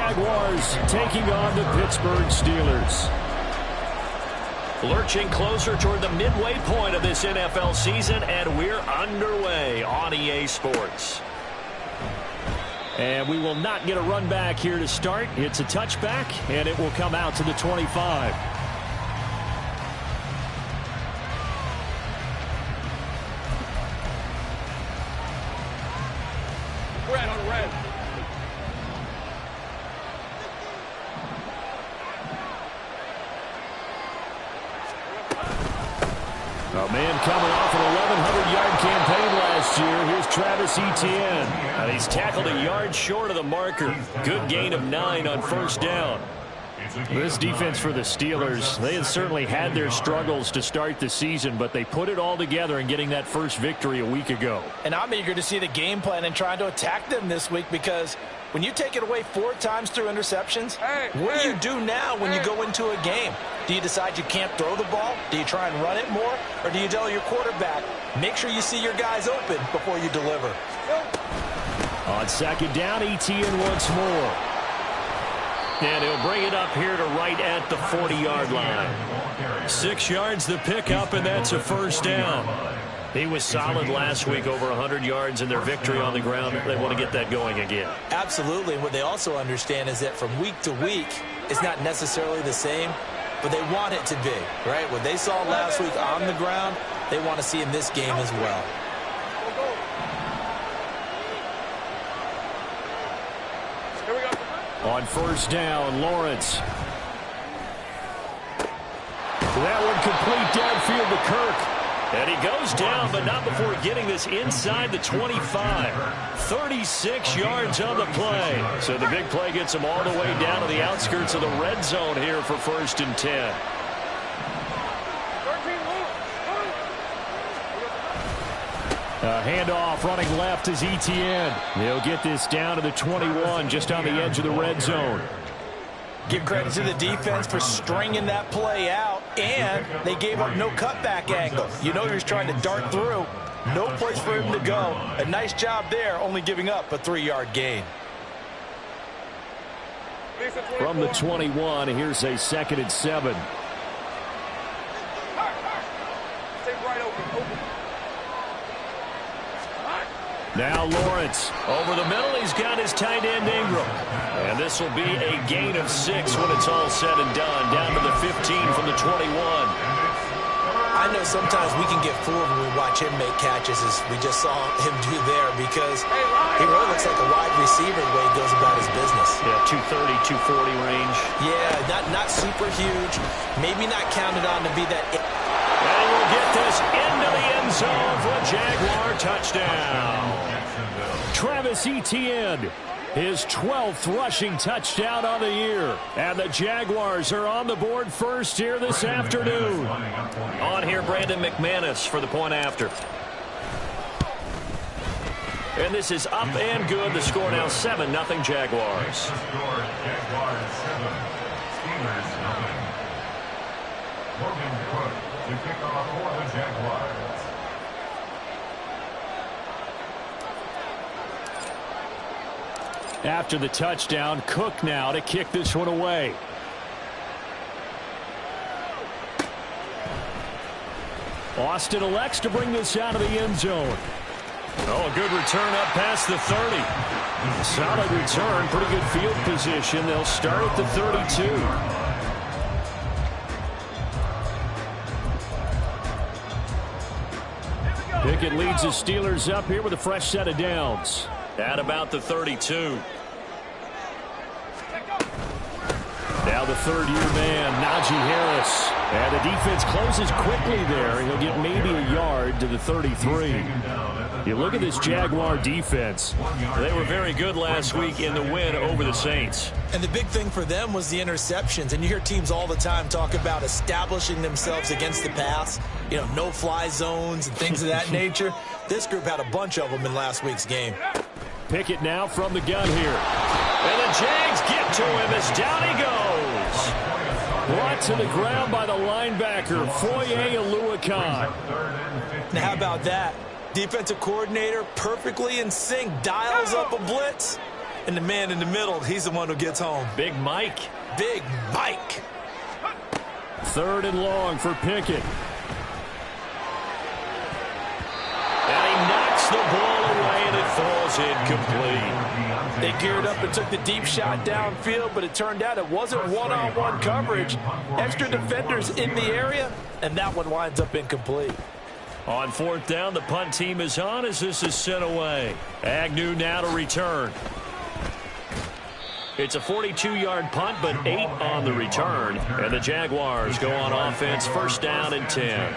Jaguars taking on the Pittsburgh Steelers. Lurching closer toward the midway point of this NFL season, and we're underway on EA Sports. And we will not get a run back here to start. It's a touchback, and it will come out to the 25. Red on red. A man coming off an 1,100-yard campaign last year. Here's Travis Etienne. And he's tackled a yard short of the marker. Good gain of 9 on first down. This defense for the Steelers, they had certainly had their struggles to start the season, but they put it all together in getting that first victory a week ago. And I'm eager to see the game plan and trying to attack them this week, because when you take it away 4 times through interceptions, what do you do now when you go into a game? Do you decide you can't throw the ball? Do you try and run it more? Or do you tell your quarterback, make sure you see your guys open before you deliver? On second down, Etienne once more. And he'll bring it up here to right at the 40-yard line. 6 yards the pickup, and that's a first down. He was solid last week, over 100 yards in their victory on the ground. They want to get that going again. Absolutely. And what they also understand is that from week to week, it's not necessarily the same, but they want it to be, right? What they saw last week on the ground, they want to see in this game as well. On first down, Lawrence. That one complete downfield to Kirk. And he goes down, but not before getting this inside the 25. 36 yards on the play. So the big play gets him all the way down to the outskirts of the red zone here for first and 10. A handoff running left is Etienne. They'll get this down to the 21, just on the edge of the red zone. Give credit to the defense for stringing that play out, and they gave up no cutback angle. You know he was trying to dart through. No place for him to go. A nice job there, only giving up a 3-yard gain. From the 21, here's a 2nd and 7. Now Lawrence. Over the middle, he's got his tight end Ingram. And this will be a gain of 6 when it's all said and done. Down to the 15 from the 21. I know sometimes we can get fooled when we watch him make catches, as we just saw him do there, because he really looks like a wide receiver the way he goes about his business. Yeah, 230, 240 range. Yeah, not super huge. Maybe not counted on to be that. And we'll get this into the end zone for a Jaguar touchdown. Travis Etienne, his 12th rushing touchdown on the year. And the Jaguars are on the board first here this afternoon. On here, Brandon McManus for the point after. And this is up and good. The score now 7-0 Jaguars. After the touchdown, Cook now to kick this one away. Austin elects to bring this out of the end zone. Oh, good return up past the 30. Solid return, pretty good field position. They'll start at the 32. Pickett leads the Steelers up here with a fresh set of downs. At about the 32. Now the third-year man, Najee Harris. And the defense closes quickly there. He'll get maybe a yard to the 33. You look at this Jaguar defense. They were very good last week in the win over the Saints. And the big thing for them was the interceptions. And you hear teams all the time talk about establishing themselves against the pass. You know, no-fly zones and things of that nature. This group had a bunch of them in last week's game. Pickett now from the gun here. And the Jags get to him as down he goes. Brought to the ground by the linebacker, Foye Oluokun. Now how about that? Defensive coordinator perfectly in sync, dials up a blitz. And the man in the middle, he's the one who gets home. Big Mike. Big Mike. 3rd and long for Pickett. And he knocks the ball away, and it falls incomplete. They geared up and took the deep shot downfield, but it turned out it wasn't one-on-one coverage. Extra defenders in the area, and that one winds up incomplete. On 4th down, the punt team is on as this is sent away. Agnew now to return. It's a 42-yard punt, but 8 on the return. And the Jaguars go on offense, 1st down and 10.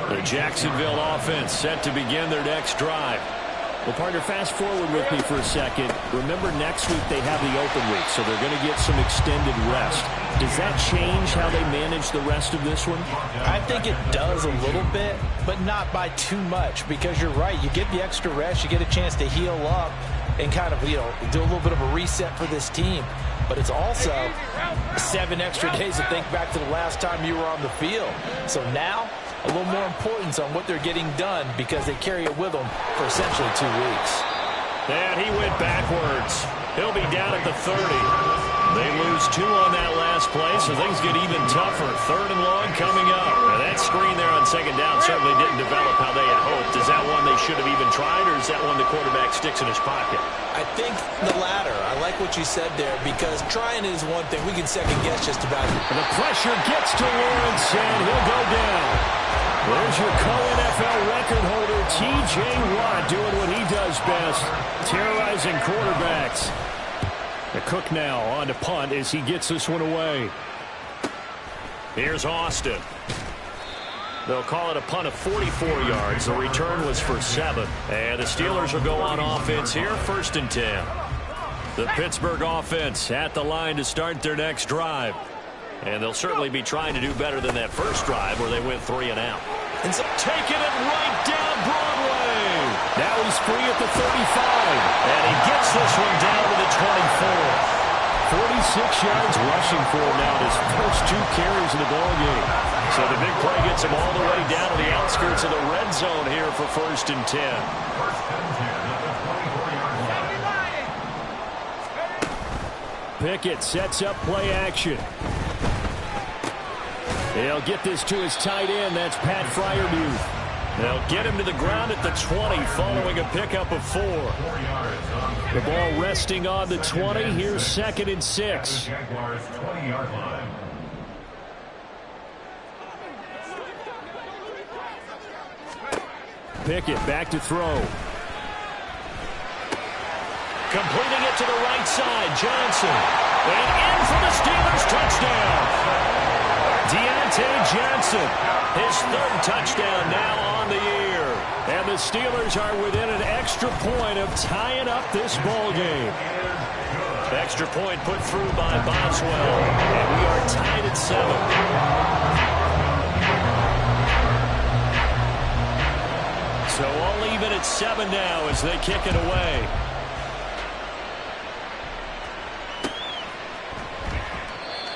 The Jacksonville offense set to begin their next drive. Well, partner, fast forward with me for a second. Remember, next week they have the open week, so they're going to get some extended rest. Does that change how they manage the rest of this one? I think it does a little bit, but not by too much, because you're right. You get the extra rest, you get a chance to heal up and kind of, do a little bit of a reset for this team. But it's also 7 extra days to think back to the last time you were on the field. So now, a little more importance on what they're getting done because they carry it with them for essentially 2 weeks. And he went backwards. He'll be down at the 30. They lose 2 on that last play, so things get even tougher. 3rd and long coming up. Now that screen there on 2nd down certainly didn't develop how they had hoped. Is that one they should have even tried, or is that one the quarterback sticks in his pocket? I think the latter. I like what you said there because trying is one thing. We can second guess just about it. And the pressure gets to Lawrence, and he'll go down. There's your co-NFL record holder, T.J. Watt, doing what he does best, terrorizing quarterbacks. The Cook now on to punt as he gets this one away. Here's Austin. They'll call it a punt of 44 yards. The return was for 7. And the Steelers will go on offense here, 1st and 10. The Pittsburgh offense at the line to start their next drive. And they'll certainly be trying to do better than that first drive where they went 3 and out. And so taking it right down Broadway. Now he's free at the 35. And he gets this one down to the 24. 46 yards rushing for him now, his first 2 carries in the ballgame. So the big play gets him all the way down to the outskirts of the red zone here for 1st and 10. Pickett sets up play action. He'll get this to his tight end. That's Pat Freiermuth. They'll get him to the ground at the 20 following a pickup of 4. The ball resting on the 20. Here's 2nd and 6. Pickett back to throw. Completing it to the right side, Johnson. And in for the Steelers touchdown. Deontay Johnson, his 3rd touchdown now on the year. And the Steelers are within an extra point of tying up this ball game. Extra point put through by Boswell. And we are tied at 7. So all even at 7 now as they kick it away.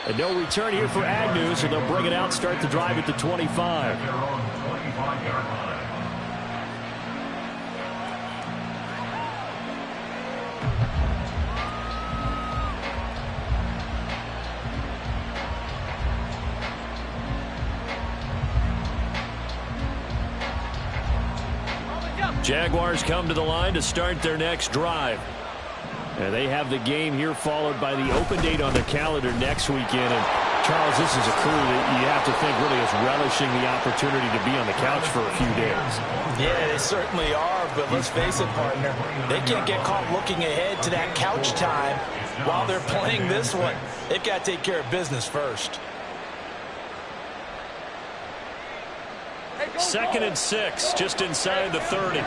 And no return here for Agnew, so they'll bring it out, start the drive at the 25. Jaguars come to the line to start their next drive. And they have the game here followed by the open date on the calendar next weekend. And Charles, this is a crew that you have to think really is relishing the opportunity to be on the couch for a few days. Yeah, they certainly are, but let's face it, partner. They can't get caught looking ahead to that couch time while they're playing this one. They've got to take care of business first. 2nd and 6, just inside the 30.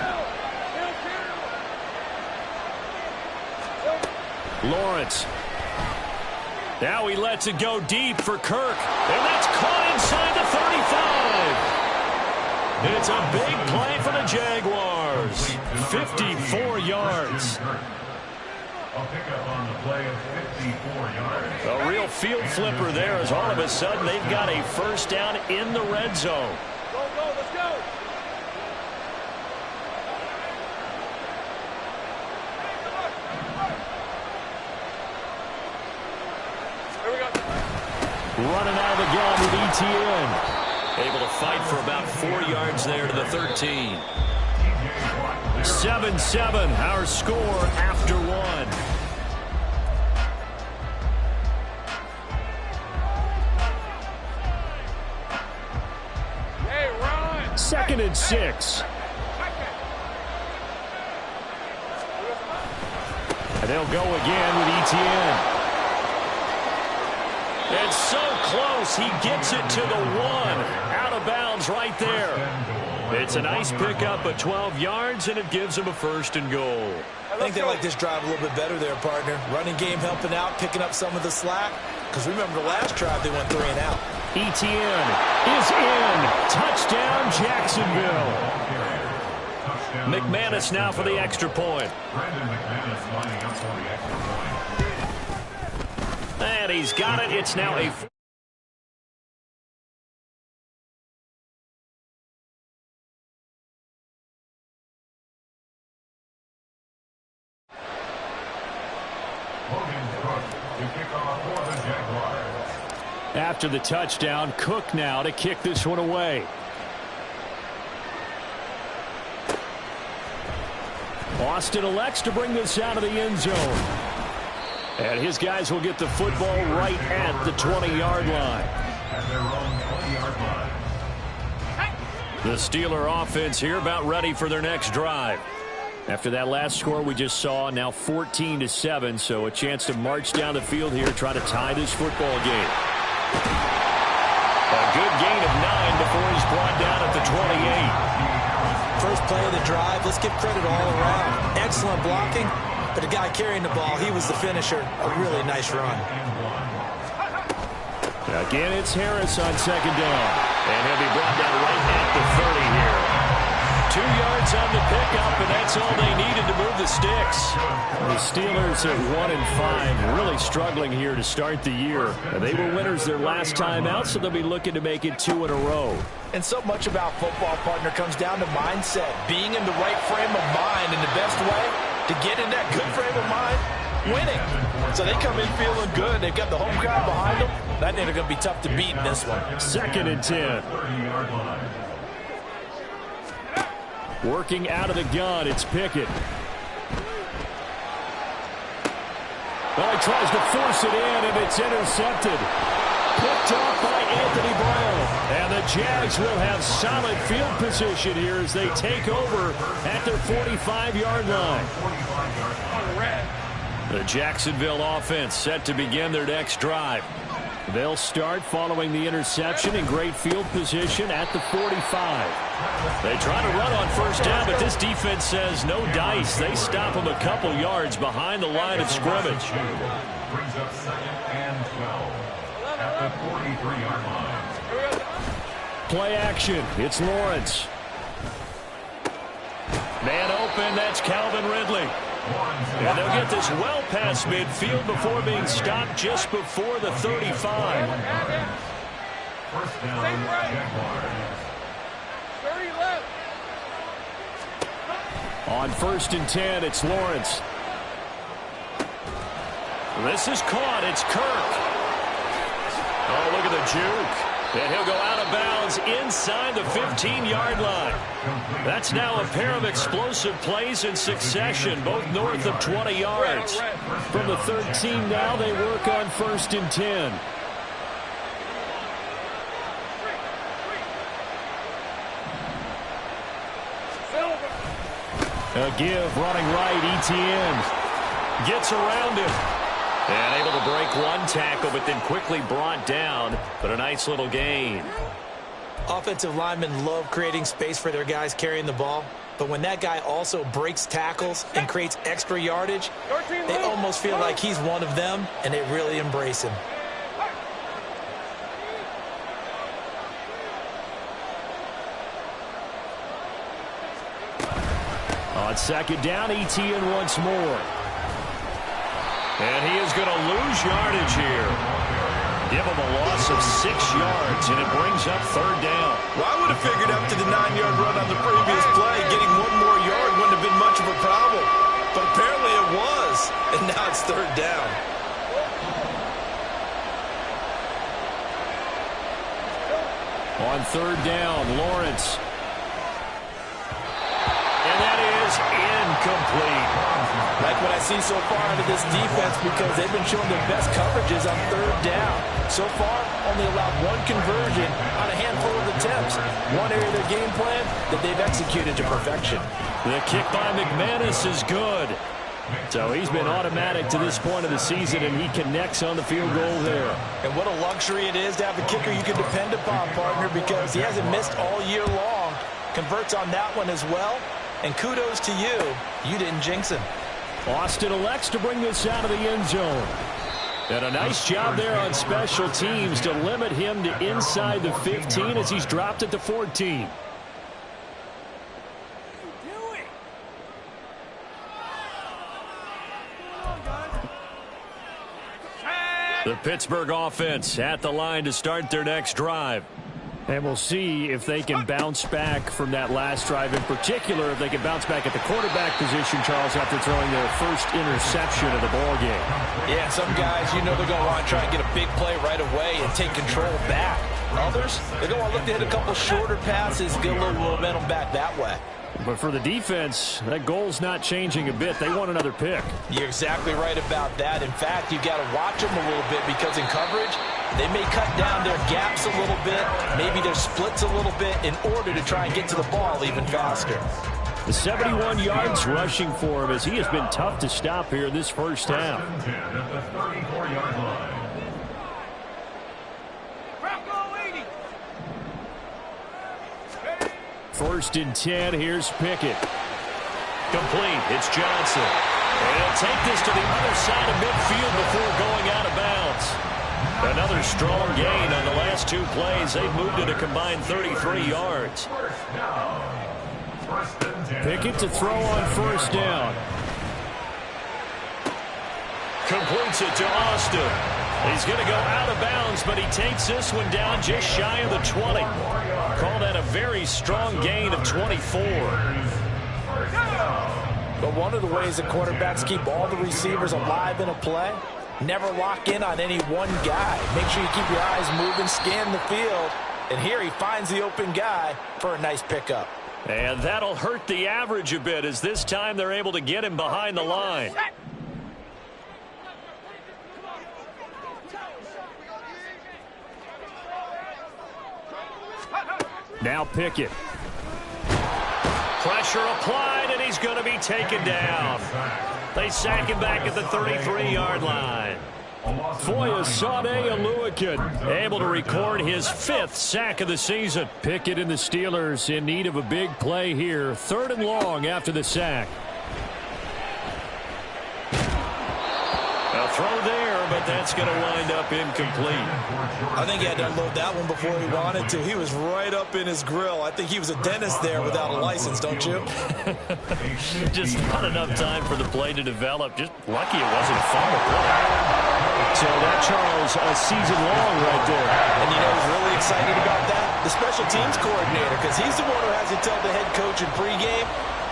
Lawrence. Now he lets it go deep for Kirk. And that's caught inside the 35. It's a big play for the Jaguars. 54 yards. A pickup on the play of 54 yards. A real field flipper there as all of a sudden they've got a 1st down in the red zone. Let's go. Running out of the gun with ETN. Able to fight for about 4 yards there to the 13. 7-7, our score after one. Hey, run! 2nd and 6. And they'll go again with ETN. It's so close. He gets it to the 1. Out of bounds right there. It's a nice pickup of 12 yards, and it gives him a 1st and goal. I think they like this drive a little bit better there, partner. Running game helping out, picking up some of the slack. Because remember the last drive, they went 3 and out. ETN is in. Touchdown, Jacksonville. McManus now for the extra point. And he's got it. It's now a... After the touchdown, Cook now to kick this one away. Austin elects to bring this out of the end zone. And his guys will get the football right at the 20-yard line. The Steeler offense here about ready for their next drive. After that last score we just saw, now 14-7, so a chance to march down the field here, try to tie this football game. A good gain of 9 before he's brought down at the 28. First play of the drive, let's give credit all around. Excellent blocking, but the guy carrying the ball, he was the finisher. A really nice run. Again, it's Harris on 2nd down. And he'll be brought down right at the 30 here. 2 yards on the pickup, and that's all they needed to move the sticks. The Steelers at 1-5, really struggling here to start the year. They were winners their last time out, so they'll be looking to make it 2 in a row. And so much about football, partner, comes down to mindset. Being in the right frame of mind, and the best way to get in that good frame of mind, winning. So they come in feeling good. They've got the home crowd behind them. I think they're going to be tough to beat in this one. 2nd and 10. Working out of the gun, it's Pickett. Well, he tries to force it in, and it's intercepted. Picked off by Anthony Brown. And the Jags will have solid field position here as they take over at their 45-yard line. The Jacksonville offense set to begin their next drive. They'll start following the interception in great field position at the 45. They try to run on first down, but this defense says no dice. They stop them a couple yards behind the line of scrimmage. Brings up 2nd and 12 at the 43-yard line. Play action. It's Lawrence. Man open, that's Calvin Ridley. And they'll get this well past midfield before being stopped just before the 35. First down, Jaguars. 30 left. On 1st and 10, it's Lawrence. This is caught. It's Kirk. Oh, look at the juke. And he'll go out of bounds inside the 15-yard line. That's now a pair of explosive plays in succession, both north of 20 yards. From the 13 now, they work on 1st and 10. A give, running right, ETN. Gets around him. And able to break one tackle, but then quickly brought down. But a nice little gain. Offensive linemen love creating space for their guys carrying the ball. But when that guy also breaks tackles and creates extra yardage, they almost feel like he's one of them, and they really embrace him. On 2nd down, ETN once more. And he is going to lose yardage here. Give him a loss of 6 yards, and it brings up 3rd down. Well, I would have figured after the 9-yard run on the previous play, getting one more yard wouldn't have been much of a problem. But apparently it was, and now it's 3rd down. On third down, Lawrence. And that is incomplete. Like what I see so far out of this defense, because they've been showing their best coverages on third down. So far, only allowed one conversion on a handful of attempts. One area of their game plan that they've executed to perfection. The kick by McManus is good. So he's been automatic to this point of the season, and he connects on the field goal there. And what a luxury it is to have a kicker you can depend upon, partner, because he hasn't missed all year long. Converts on that one as well. And kudos to you. You didn't jinx him. Austin elects to bring this out of the end zone. And a nice job there on special teams to limit him to inside the 15 as he's dropped at the 14. The Pittsburgh offense at the line to start their next drive. And we'll see if they can bounce back from that last drive. In particular, if they can bounce back at the quarterback position, Charles, after throwing their first interception of the ball game. Yeah, some guys, you know they're going to want to try and get a big play right away and take control back. Others, they're going to want to look to hit a couple shorter passes, get a little momentum back that way. But for the defense, that goal's not changing a bit. They want another pick. You're exactly right about that. In fact, you've got to watch them a little bit because in coverage, they may cut down their gaps a little bit, maybe their splits a little bit in order to try and get to the ball even faster. The 71 yards rushing for him as he has been tough to stop here this first half. First and 10, here's Pickett. Complete, it's Johnson. And he'll take this to the other side of midfield before going out of bounds. Another strong gain on the last two plays. They've moved it a combined 33 yards. Pickett to throw on first down. Completes it to Austin. He's going to go out of bounds, but he takes this one down just shy of the 20. Call that a very strong gain of 24. But one of the ways that quarterbacks keep all the receivers alive in a play, never lock in on any one guy. Make sure you keep your eyes moving, scan the field. And here he finds the open guy for a nice pickup. And that'll hurt the average a bit as this time they're able to get him behind the line. Now Pickett. Pressure applied, and he's going to be taken down. They sack him back at the 33-yard line. Foyesade Oluwakin able to record his 5th sack of the season. Pickett and the Steelers in need of a big play here. 3rd and long after the sack. A throw there, but that's going to wind up incomplete. I think he had to unload that one before he wanted to. He was right up in his grill. I think he was a dentist there without a license, don't you? Just not enough time for the play to develop. Just lucky it wasn't a fumble play. So that, Charles, a season long right there. And you know who's really excited about that? The special teams coordinator, because he's the one who has to tell the head coach in pregame,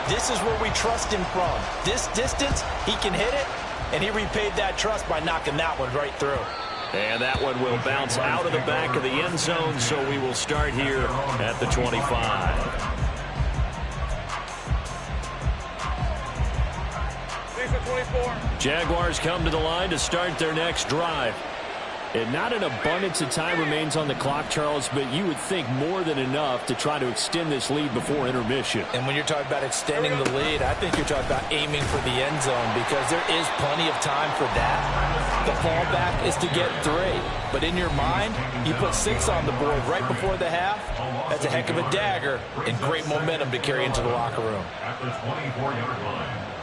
this is where we trust him from. This distance, he can hit it, and he repaid that trust by knocking that one right through. And that one will bounce out of the back of the end zone, so we will start here at the 25. Jaguars come to the line to start their next drive. And not an abundance of time remains on the clock, Charles, but you would think more than enough to try to extend this lead before intermission. And when you're talking about extending the lead, I think you're talking about aiming for the end zone because there is plenty of time for that. The fallback is to get 3. But in your mind, you put 6 on the board right before the half. That's a heck of a dagger and great momentum to carry into the locker room. At the 24-yard line.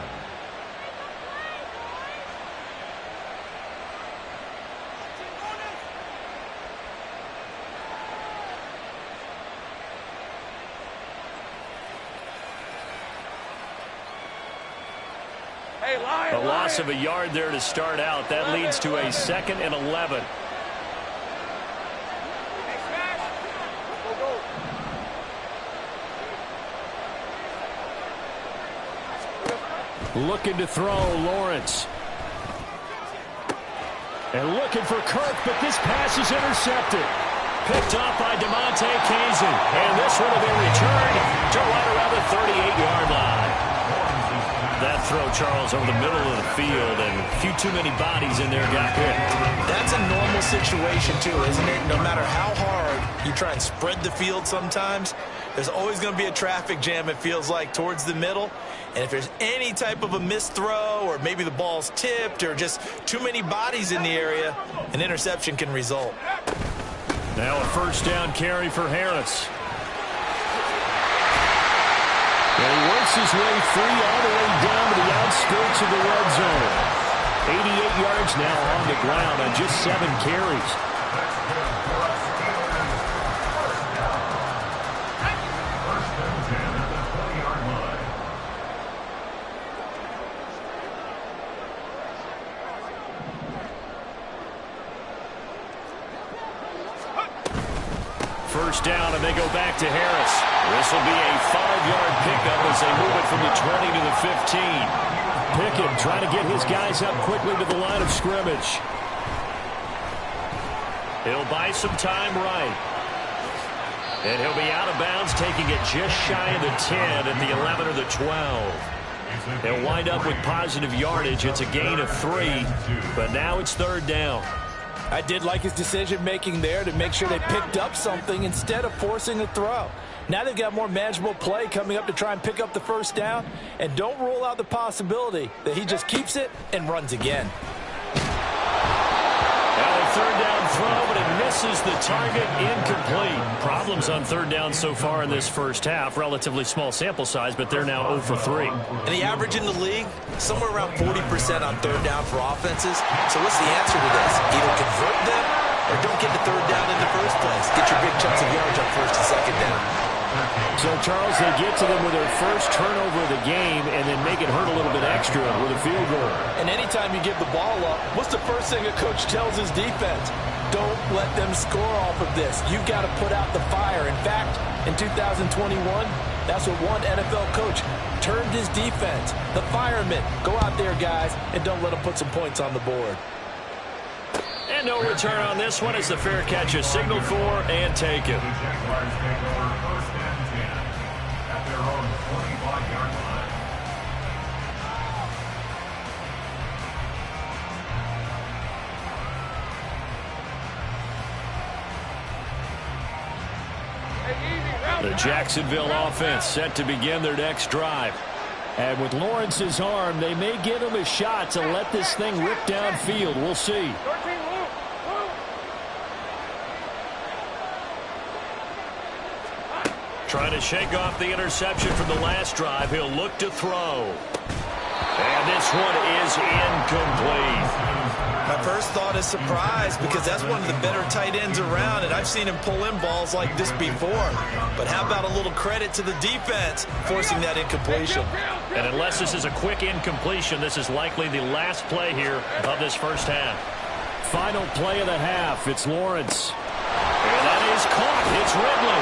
A loss of a yard there to start out. That leads to a 2nd and 11. Looking to throw, Lawrence. And looking for Kirk, but this pass is intercepted. picked up by DeMonte Casey. And this one will be returned to right around the 38-yard line. That throw, Charles, over the middle of the field, and a few too many bodies in there got picked. That's a normal situation, too, isn't it? No matter how hard you try and spread the field sometimes, there's always going to be a traffic jam, it feels like, towards the middle. And if there's any type of a missed throw, or maybe the ball's tipped, or just too many bodies in the area, an interception can result. Now a first down carry for Harris. And he works his way free all the way down to the outskirts of the red zone. 88 yards now on the ground on just 7 carries. First down, and they go back to Harris. This will be a 5-yard pickup as they move it from the 20 to the 15. Pickett trying to get his guys up quickly to the line of scrimmage. He'll buy some time right. And he'll be out of bounds, taking it just shy of the 10 at the 11 or the 12. They'll wind up with positive yardage. It's a gain of 3, but now it's third down. I did like his decision-making there to make sure they picked up something instead of forcing a throw. Now they've got more manageable play coming up to try and pick up the first down, and don't rule out the possibility that he just keeps it and runs again. Now a third down throw, but it misses the target, incomplete. Problems on third down so far in this first half. Relatively small sample size, but they're now 0 for 3. And the average in the league, somewhere around 40% on third down for offenses. So what's the answer to this? Either convert them or don't get the third down in the first place. Get your big chunks of yards on first and second down. So, Charles, they get to them with their first turnover of the game and then make it hurt a little bit extra with a field goal. And anytime you give the ball up, what's the first thing a coach tells his defense? Don't let them score off of this. You've got to put out the fire. In fact, in 2021, that's what one NFL coach termed his defense. The firemen. Go out there, guys, and don't let them put some points on the board. And no return on this one as the fair catch is signaled for and taken. The Jacksonville offense set to begin their next drive. And with Lawrence's arm, they may give him a shot to let this thing rip downfield. We'll see. Trying to shake off the interception from the last drive. He'll look to throw. And this one is incomplete. My first thought is surprise because that's one of the better tight ends around, and I've seen him pull in balls like this before. But how about a little credit to the defense forcing that incompletion? And unless this is a quick incompletion, this is likely the last play here of this first half. Final play of the half. It's Lawrence. And that is caught. It's Ridley.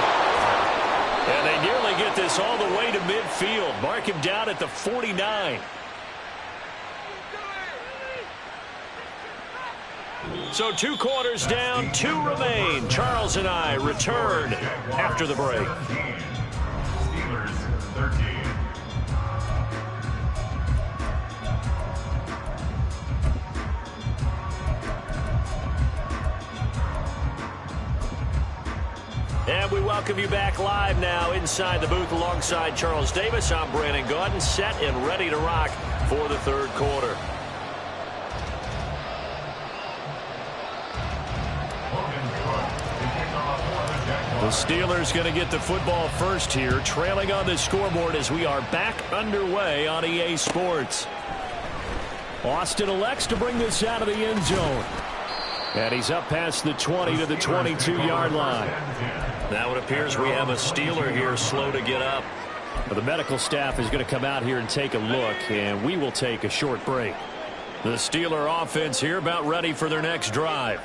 And they nearly get this all the way to midfield. Mark him down at the 49. So 2 quarters down, 2 remain. Charles and I return after the break. Steelers 13. And we welcome you back live now inside the booth alongside Charles Davis. I'm Brandon Gaudin, set and ready to rock for the third quarter. The Steelers going to get the football first here, trailing on the scoreboard as we are back underway on EA Sports. Austin elects to bring this out of the end zone. And he's up past the 20 to the 22-yard line. Now it appears we have a Steeler here slow to get up. Well, the medical staff is going to come out here and take a look, and we will take a short break. The Steeler offense here about ready for their next drive.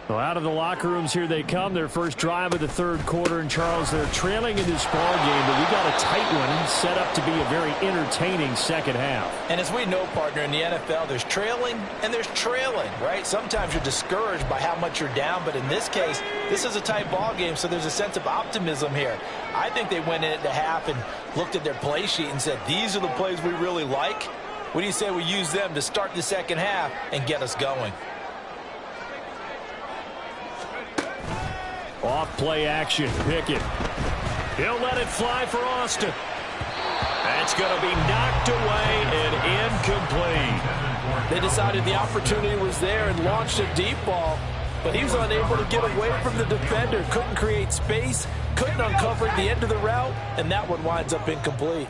Well, out of the locker rooms here they come. Their first drive of the third quarter. And, Charles, they're trailing in this ball game, but we got a tight one set up to be a very entertaining second half. And as we know, partner, in the NFL, there's trailing and there's trailing, right? Sometimes you're discouraged by how much you're down, but in this case, this is a tight ball game, so there's a sense of optimism here. I think they went in at the half and looked at their play sheet and said, these are the plays we really like. What do you say we use them to start the second half and get us going? Off play action. Pickett. He'll let it fly for Austin. That's going to be knocked away and incomplete. They decided the opportunity was there and launched a deep ball, but he was unable to get away from the defender. Couldn't create space, couldn't uncover the end of the route, and that one winds up incomplete.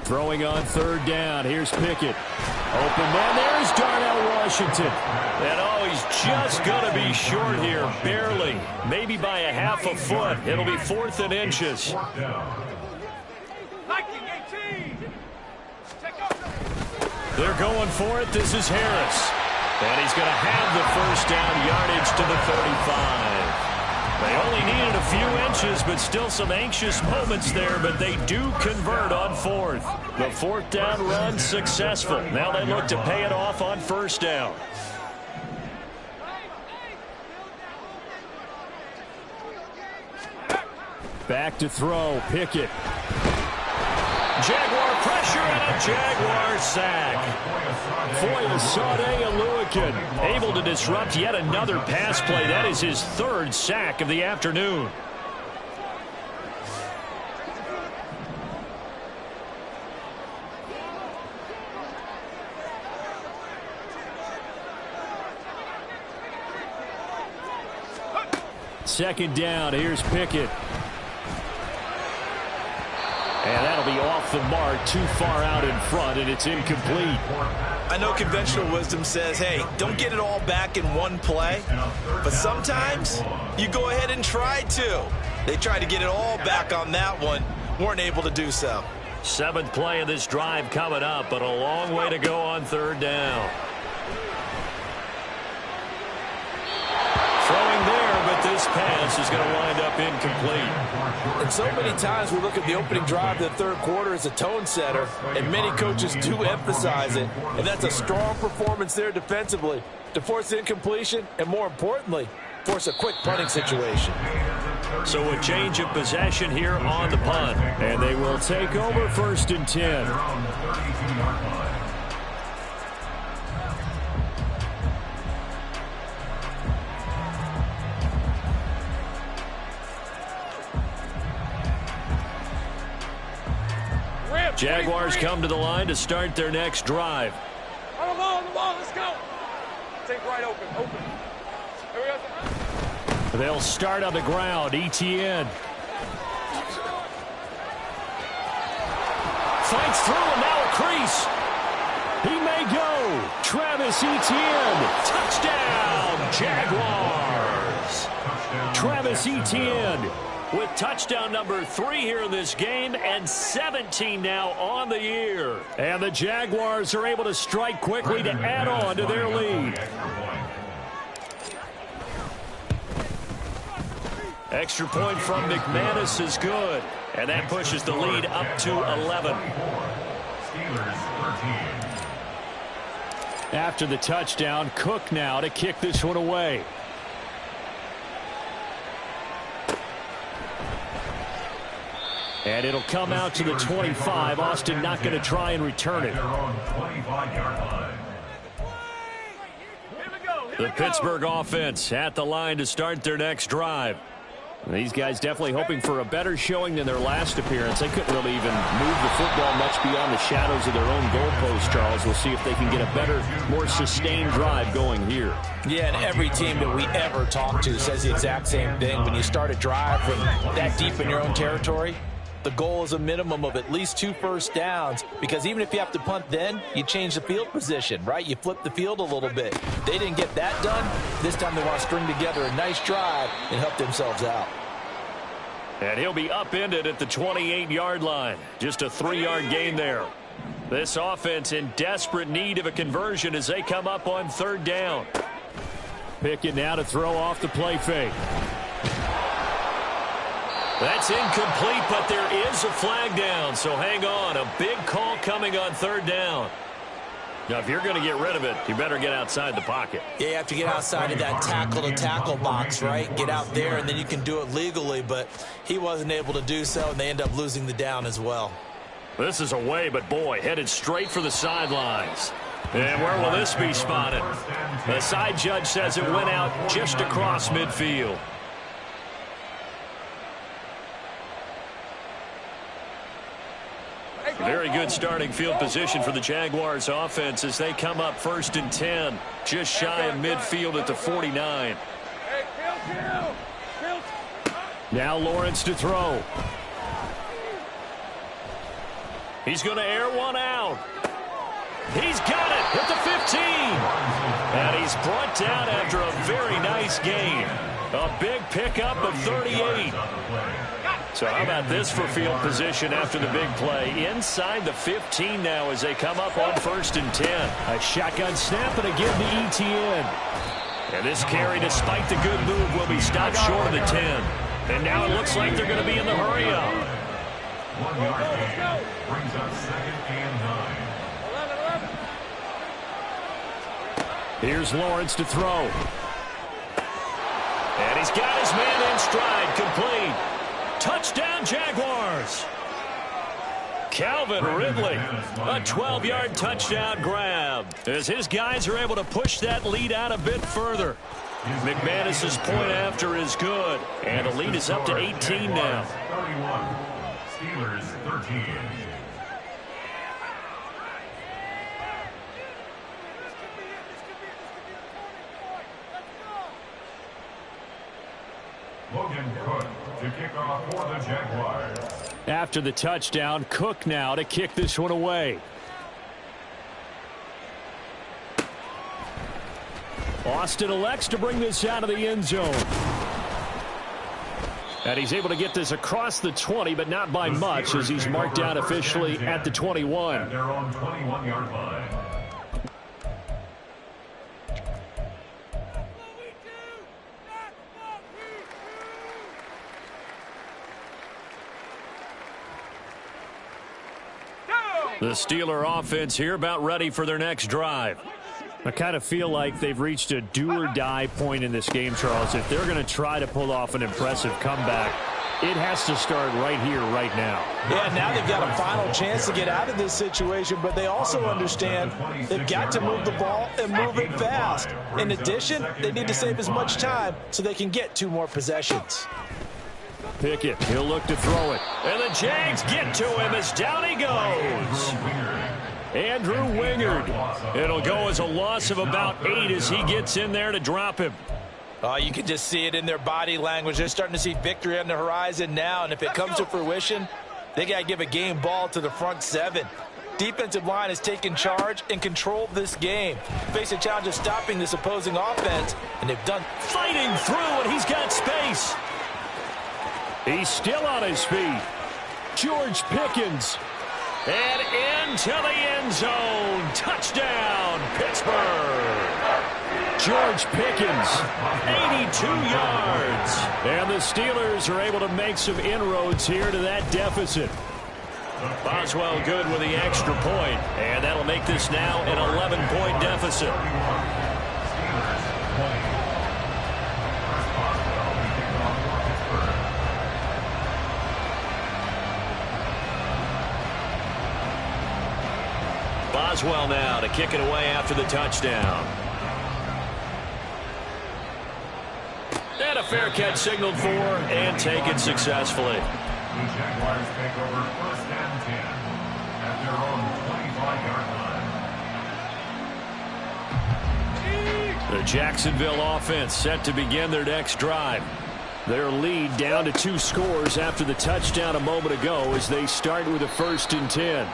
Throwing on third down. Here's Pickett. Open man. There's Darnell Washington. And oh, he's just going to be short here. Barely. Maybe by a half a foot. It'll be 4th and inches. They're going for it. This is Harris. And he's going to have the first down yardage to the 35. They only needed a few inches, but still some anxious moments there, but they do convert on 4th. The 4th down run successful. Now they look to pay it off on first down. Back to throw. Pickett. Jaguar pressure and a Jaguar sack. Foyesade Aluakin able to disrupt yet another pass play. That is his 3rd sack of the afternoon. Second down. Here's Pickett. And that'll be off the mark, too far out in front, and it's incomplete. I know conventional wisdom says, hey, don't get it all back in one play. But sometimes you go ahead and try to. They tried to get it all back on that one. Weren't able to do so. 7th play of this drive coming up, but a long way to go on third down. Throwing there, but this pass is going to wind up incomplete. And so many times we look at the opening drive of the third quarter as a tone setter, and many coaches do emphasize it. And that's a strong performance there defensively to force incompletion and, more importantly, force a quick punting situation. So a change of possession here on the punt. And they will take over 1st and 10. Jaguars come to the line to start their next drive. On the ball, let's go. Take right open. Here we go. They'll start on the ground. Etienne. Fights through and now a crease. He may go. Travis Etienne. Touchdown, Jaguars. Travis Etienne with touchdown number 3 here in this game, and 17 now on the year. And the Jaguars are able to strike quickly to add on to their lead. Extra point from McManus is good, and that pushes the lead up to 11. After the touchdown, Cook now to kick this one away. And it'll come out to the 25. Austin not going to try and return it. The Pittsburgh offense at the line to start their next drive. These guys definitely hoping for a better showing than their last appearance. They couldn't really even move the football much beyond the shadows of their own goalpost, Charles. We'll see if they can get a better, more sustained drive going here. Yeah, and every team that we ever talk to says the exact same thing. When you start a drive from that deep in your own territory, the goal is a minimum of at least 2 first downs, because even if you have to punt then, you change the field position, right? You flip the field a little bit. They didn't get that done. This time they want to string together a nice drive and help themselves out. And he'll be upended at the 28-yard line. Just a 3-yard gain there. This offense in desperate need of a conversion as they come up on 3rd down. Pickett now to throw off the play fake. That's incomplete, but there is a flag down, so hang on. A big call coming on 3rd down. Now, if you're going to get rid of it, you better get outside the pocket. Yeah, you have to get outside of that tackle-to-tackle box, right? Get out there, and then you can do it legally, but he wasn't able to do so, and they end up losing the down as well. This is away, but boy, headed straight for the sidelines. And where will this be spotted? The side judge says it went out just across midfield. Very good starting field position for the Jaguars offense as they come up 1st and 10, just shy of midfield at the 49. Now Lawrence to throw. He's going to air one out. He's got it at the 15. And he's brought down after a very nice gain. A big pickup of 38. So how about this for field position after the big play? Inside the 15 now as they come up on 1st and 10. A shotgun snap and again to ETN. And this carry, despite the good move, will be stopped short of the 10. And now it looks like they're going to be in the hurry-up. 1-yard gain brings up 2nd and 9. Here's Lawrence to throw. And he's got his man in stride, complete. Touchdown, Jaguars. Calvin Ridley, a 12-yard touchdown grab as his guys are able to push that lead out a bit further. McManus's point after is good, and the lead is up to 18 now. 31, Steelers 13. Logan Cook to kick off for the Jaguars. After the touchdown, Cook now to kick this one away. Austin elects to bring this out of the end zone. And he's able to get this across the 20, but not by much as he's marked down officially at the 21. At their own 21-yard line. The Steeler offense here about ready for their next drive. I kind of feel like they've reached a do-or-die point in this game, Charles. If they're going to try to pull off an impressive comeback, it has to start right here, right now. Yeah, now they've got a final chance to get out of this situation, but they also understand they've got to move the ball and move it fast. In addition, they need to save as much time so they can get 2 more possessions. Pickett, he'll look to throw it. And the Jags get to him as down he goes. Andrew Wingard. It'll go as a loss of about 8 as he gets in there to drop him. You can just see it in their body language. They're starting to see victory on the horizon now, and if it comes to fruition, they got to give a game ball to the front 7. Defensive line has taken charge and controlled this game. Face a challenge of stopping this opposing offense, and they've done. Fighting through, and he's got space. He's still on his feet. George Pickens. And into the end zone. Touchdown, Pittsburgh. George Pickens. 82 yards. And the Steelers are able to make some inroads here to that deficit. Boswell good with the extra point. And that'll make this now an 11-point deficit. Boswell now to kick it away after the touchdown. And a fair catch signaled for and taken successfully. The Jaguars take over 1st and 10 at their own 25-yard line. The Jacksonville offense set to begin their next drive. Their lead down to 2 scores after the touchdown a moment ago as they start with a 1st and 10.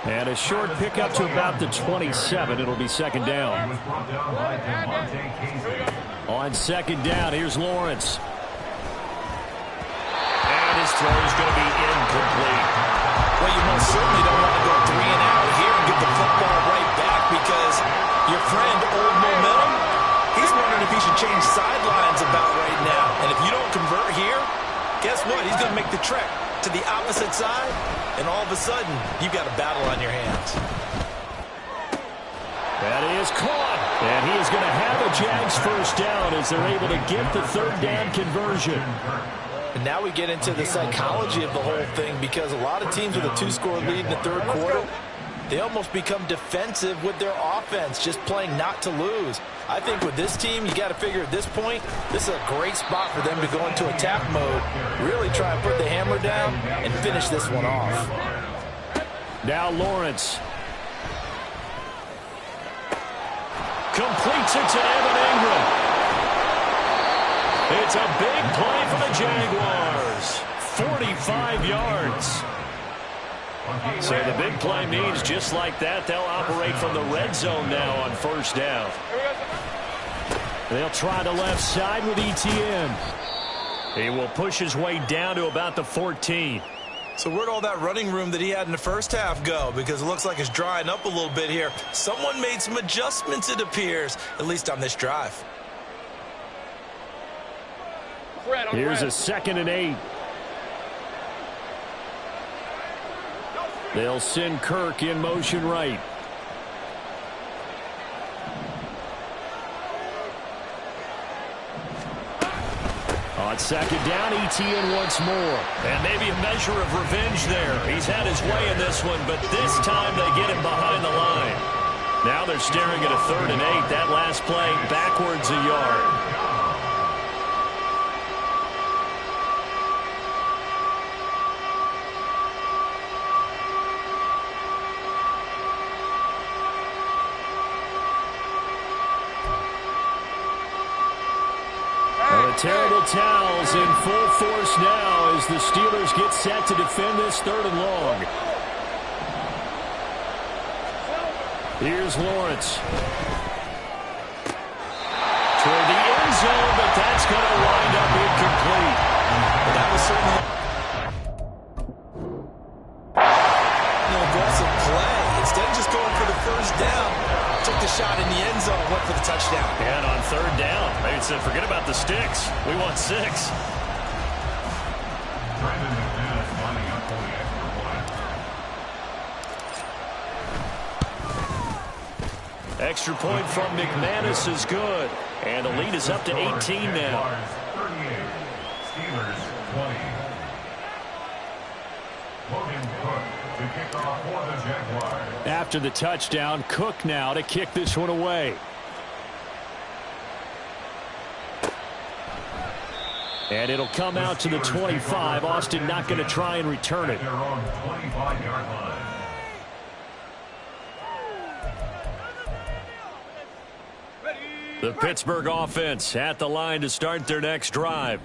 And a short pickup to about the 27. It'll be 2nd down. On 2nd down, here's Lawrence. And his throw is going to be incomplete. Well, you most certainly don't want to go 3 and out here and get the football right back because your friend, Old Momentum, he's wondering if he should change sidelines about right now. And if you don't convert here, guess what? He's going to make the trek to the opposite side, and all of a sudden, you've got a battle on your hands. That is caught. And he is going to have a Jags 1st down as they're able to get the 3rd down conversion. And now we get into the psychology of the whole thing because a lot of teams with a 2-score lead in the 3rd quarter, they almost become defensive with their offense, just playing not to lose. I think with this team, you got to figure at this point, this is a great spot for them to go into attack mode, really try and put the hammer down and finish this one off. Now Lawrence. Completes it to Evan Ingram. It's a big play for the Jaguars. 45 yards. So the big play means just like that, they'll operate from the red zone now on 1st down. They'll try the left side with ETN. He will push his way down to about the 14. So where'd all that running room that he had in the 1st half go? Because it looks like it's drying up a little bit here. Someone made some adjustments, it appears, at least on this drive. Here's a 2nd and 8. They'll send Kirk in motion right. On 2nd down, ETN once more. And maybe a measure of revenge there. He's had his way in this one, but this time they get him behind the line. Now they're staring at a 3rd and 8. That last play backwards a yard. Terrible towels in full force now as the Steelers get set to defend this 3rd and long. Here's Lawrence. Toward the end zone, but that's going to wind up incomplete. But that was certainly an aggressive play. Instead of just going for the 1st down, took the shot in the end zone, went for the touchdown. And on 3rd down, they said, forget about the sticks. We want 6. Extra point from McManus is good. And the lead is up to 18 now. 38. Steelers 20. Logan Cook to kick off for the Jaguars. After the touchdown, Cook now to kick this one away. And it'll come out to the 25. Austin not going to try and return it. Their own 25-yard line. The Pittsburgh offense at the line to start their next drive.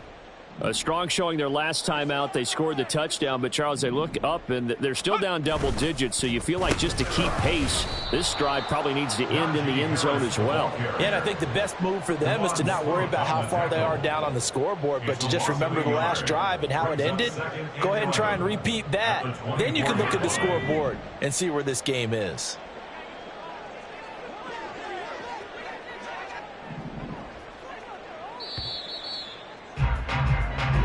A strong showing their last time out. They scored the touchdown, but Charles, they look up and they're still down double digits, so you feel like just to keep pace, this drive probably needs to end in the end zone as well. Yeah, and I think the best move for them is to not worry about how far they are down on the scoreboard, but to just remember the last drive and how it ended. Go ahead and try and repeat that. Then you can look at the scoreboard and see where this game is.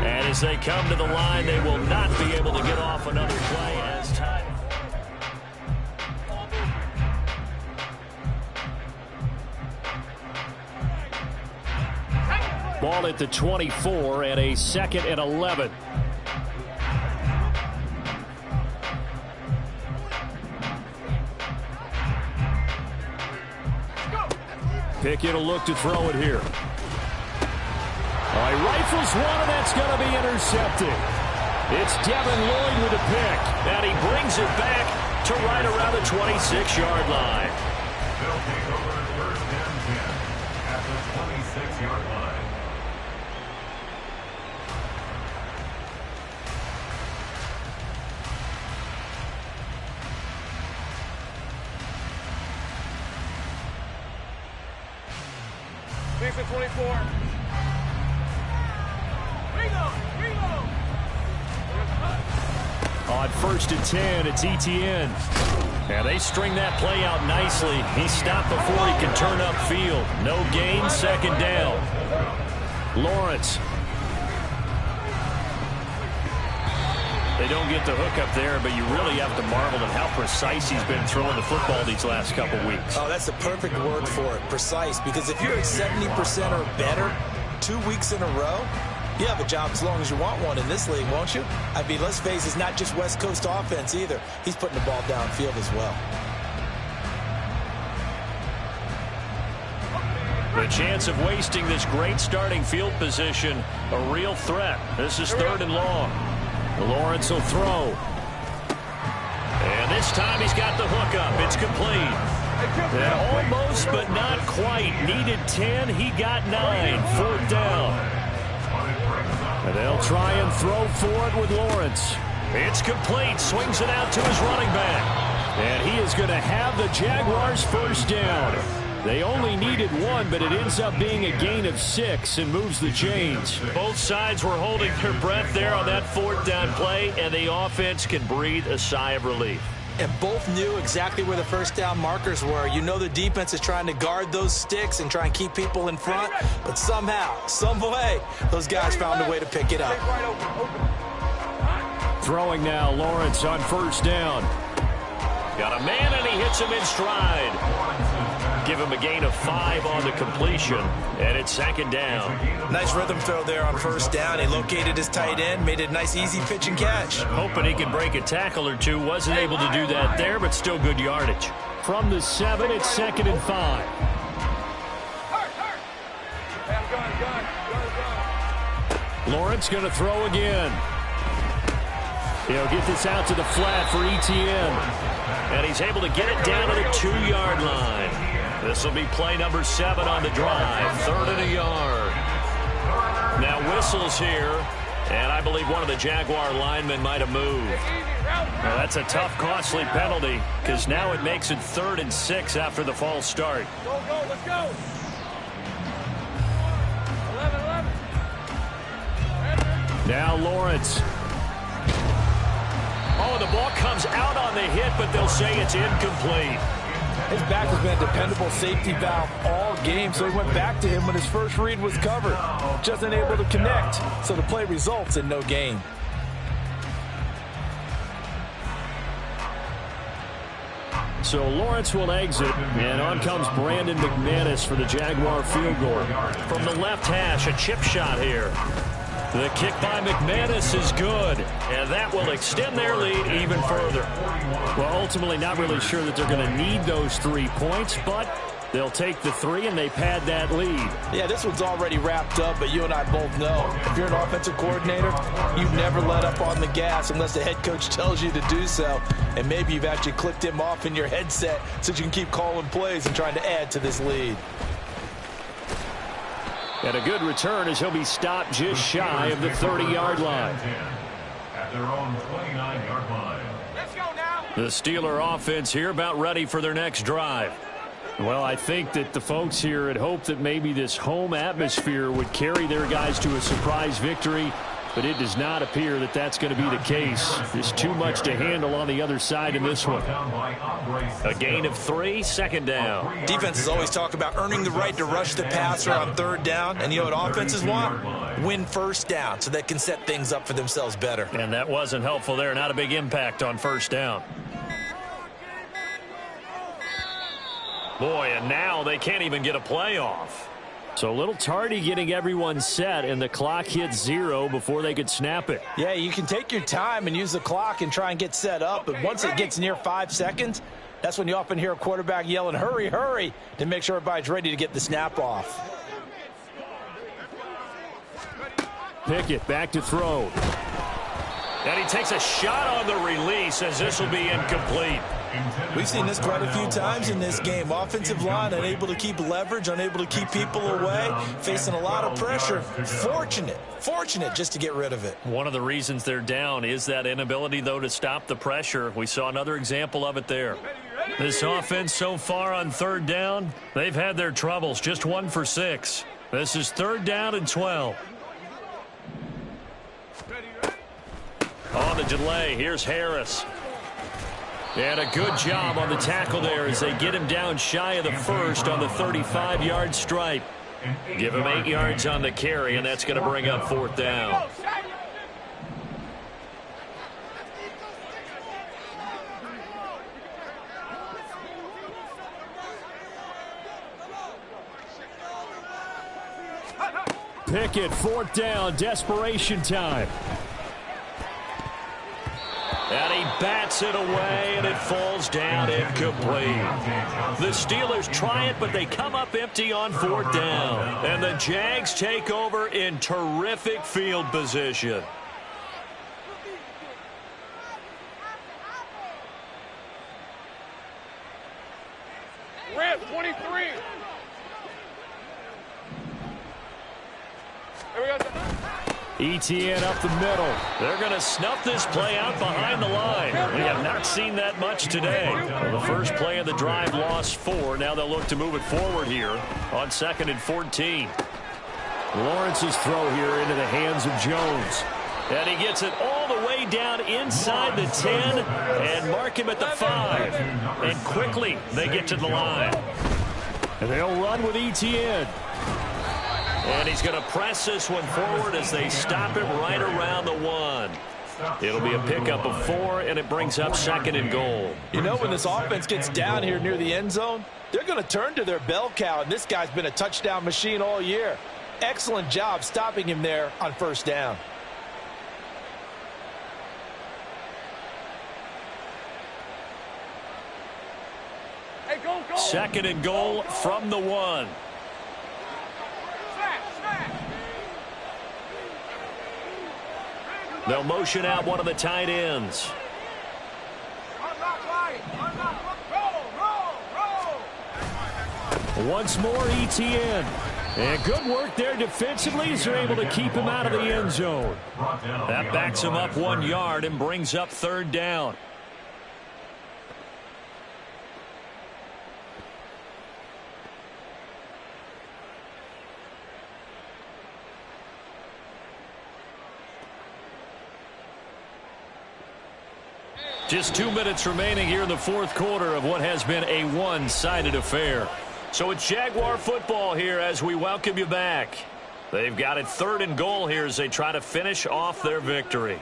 And as they come to the line, they will not be able to get off another play as time. Ball at the 24 and a 2nd and 11. Pickett will look to throw it here. He rifles one, and that's going to be intercepted. It's Devin Lloyd with a pick, and he brings it back to right around the 26-yard line. They'll take over 1st and 10 at the 26-yard line. Base at 24. Reload. On 1st and 10, it's Etienne. And they string that play out nicely. He stopped before he could turn upfield. No gain, 2nd down. Lawrence. They don't get the hook up there, but you really have to marvel at how precise he's been throwing the football these last couple weeks. Oh, that's the perfect word for it, precise. Because if you're at 70% or better 2 weeks in a row, you have a job as long as you want one in this league, won't you? I mean, let's face it, it's not just West Coast offense either. He's putting the ball downfield as well. The chance of wasting this great starting field position, a real threat. This is 3rd and long. Lawrence will throw. And this time he's got the hook up. It's complete. Almost, but not quite. Needed 10. He got 9. 4th down. And they'll try and throw for it with Lawrence. It's complete. Swings it out to his running back. And he is going to have the Jaguars' 1st down. They only needed 1, but it ends up being a gain of 6 and moves the chains. Both sides were holding their breath there on that 4th down play, and the offense can breathe a sigh of relief. And both knew exactly where the 1st down markers were. You know the defense is trying to guard those sticks and try and keep people in front, but somehow, some way, those guys found a way to pick it up. Throwing now, Lawrence on 1st down. Got a man, and he hits him in stride. Give him a gain of 5 on the completion, and it's 2nd down. Nice rhythm throw there on 1st down. He located his tight end, made it a nice, easy pitch and catch. Hoping he could break a tackle or two. Wasn't able to do that there, but still good yardage. From the 7, it's 2nd and 5. Lawrence going to throw again. He'll get this out to the flat for Etienne. And he's able to get it down to the 2-yard line. This will be play number 7 on the drive. 3rd and a yard. Now whistles here, and I believe one of the Jaguar linemen might have moved. Now that's a tough, costly penalty, because now it makes it 3rd and 6 after the false start. Go, let's go. 11. Now Lawrence. Oh, the ball comes out on the hit, but they'll say it's incomplete. His back has been a dependable safety valve all game, so he went back to him when his first read was covered. Just unable to connect, so the play results in no gain. So Lawrence will exit, and on comes Brandon McManus for the Jaguar field goal. From the left hash, a chip shot here. The kick by McManus is good, and that will extend their lead even further. Well, ultimately not really sure that they're going to need those 3 points, but they'll take the 3 and they pad that lead. Yeah, this one's already wrapped up, but you and I both know if you're an offensive coordinator, you never let up on the gas unless the head coach tells you to do so. And maybe you've actually clicked him off in your headset so you can keep calling plays and trying to add to this lead. And a good return as he'll be stopped just shy of the 30-yard line. At their own 29-yard line. Let's go now. The Steeler offense here about ready for their next drive. Well, I think that the folks here had hoped that maybe this home atmosphere would carry their guys to a surprise victory, but it does not appear that that's going to be the case. There's too much to handle on the other side in this one. A gain of 3, 2nd down. Defenses always talk about earning the right to rush the passer on 3rd down, and you know what offenses want? Win 1st down so they can set things up for themselves better. And that wasn't helpful there. Not a big impact on 1st down. Boy, and now they can't even get a play off. So a little tardy getting everyone set, and the clock hit 0 before they could snap it. Yeah, you can take your time and use the clock and try and get set up, but once it gets near 5 seconds, that's when you often hear a quarterback yelling, hurry, hurry, to make sure everybody's ready to get the snap off. Pickett back to throw. And he takes a shot on the release as this will be incomplete. We've seen this quite a few times in this game. Offensive line unable to keep leverage, unable to keep people away, facing a lot of pressure. Fortunate just to get rid of it. One of the reasons they're down is that inability, though, to stop the pressure. We saw another example of it there. This offense so far on 3rd down, they've had their troubles. Just 1 for 6. This is 3rd down and 12. On the delay, here's Harris. And a good job on the tackle there as they get him down shy of the first on the 35-yard stripe. Give him 8 yards on the carry, and that's going to bring up 4th down. Pickett, 4th down, desperation time. And he bats it away, and it falls down incomplete. The Steelers try it, but they come up empty on 4th down. And the Jags take over in terrific field position. Red 23. ETN up the middle. They're going to snuff this play out behind the line. We have not seen that much today. Well, the first play of the drive lost 4. Now they'll look to move it forward here on 2nd and 14. Lawrence's throw here into the hands of Jones. And he gets it all the way down inside the 10 and mark him at the 5. And quickly they get to the line. And they'll run with ETN. And he's going to press this one forward as they stop him right around the 1. It'll be a pickup of 4, and it brings up 2nd and goal. You know, when this offense gets down here near the end zone, they're going to turn to their bell cow, and this guy's been a touchdown machine all year. Excellent job stopping him there on 1st down. Hey, go. 2nd and goal from the 1. They'll motion out one of the tight ends. Once more, ETN. And good work there defensively as they're able to keep him out of the end zone. That backs him up 1 yard and brings up 3rd down. Just 2 minutes remaining here in the 4th quarter of what has been a one-sided affair. So it's Jaguar football here as we welcome you back. They've got it 3rd and goal here as they try to finish off their victory.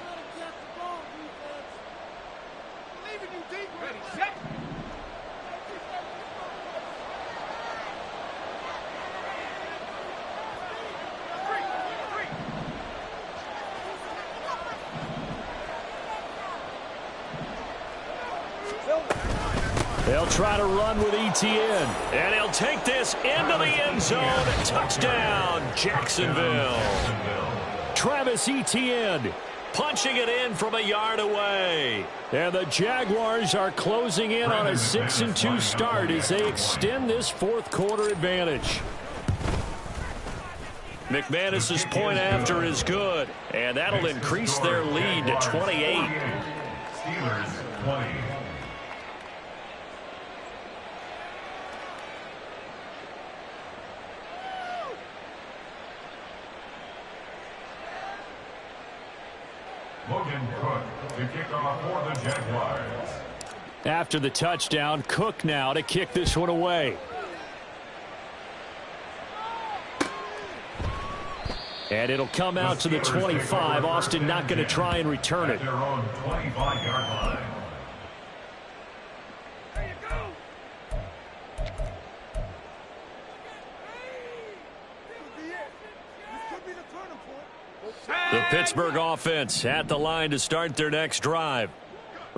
They'll try to run with ETN. And he'll take this into the end zone. Touchdown, Jacksonville. Travis Etienne punching it in from a yard away. And the Jaguars are closing in on a 6-2 start as they extend this 4th quarter advantage. McManus's point after is good, and that'll increase their lead to 28. Steelers 20. Logan Cook to kick off for the Jaguars. After the touchdown, Cook now to kick this one away. And it'll come out to the 25. Austin not going to try and return it. At their own 25-yard line. The Pittsburgh offense at the line to start their next drive.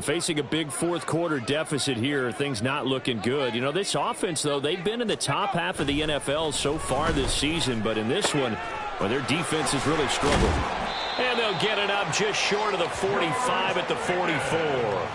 Facing a big 4th quarter deficit here, things not looking good. You know, this offense, though, they've been in the top half of the NFL so far this season, but in this one, well, their defense has really struggled. And they'll get it up just short of the 45 at the 44.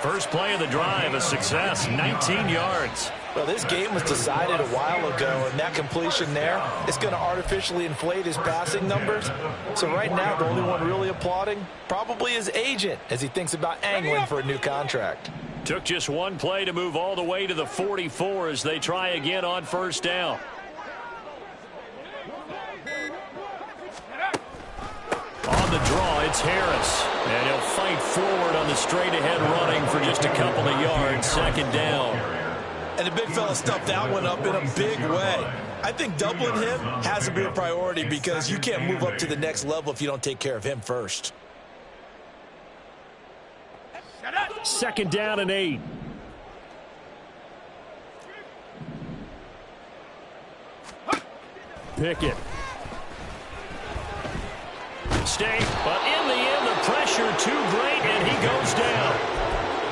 First play of the drive, a success, 19 yards. Well, this game was decided a while ago, and that completion there is going to artificially inflate his passing numbers. So right now, the only one really applauding probably his agent as he thinks about angling for a new contract. Took just one play to move all the way to the 44 as they try again on 1st down. the draw. It's Harris. And he'll fight forward on the straight-ahead running for just a couple of yards. Second down. And the big fella stuffed that one up in a big way. I think doubling him has to be a priority because you can't move up to the next level if you don't take care of him first. Second down and 8. Pickett. Stay, but in the end, the pressure too great, and he goes down.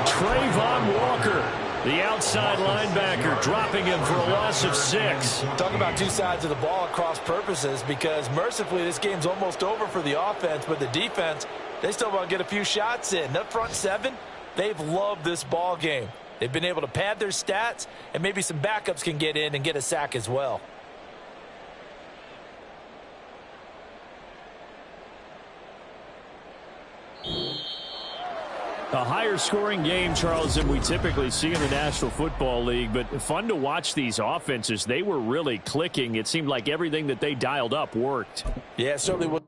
Trayvon Walker, the outside linebacker, dropping him for a loss of 6. Talk about two sides of the ball at cross purposes because mercifully this game's almost over for the offense, but the defense, they still want to get a few shots in. That front seven, they've loved this ball game. They've been able to pad their stats, and maybe some backups can get in and get a sack as well. A higher scoring game, Charles, than we typically see in the National Football League, but fun to watch these offenses. They were really clicking. It seemed like everything that they dialed up worked. Yeah, certainly would.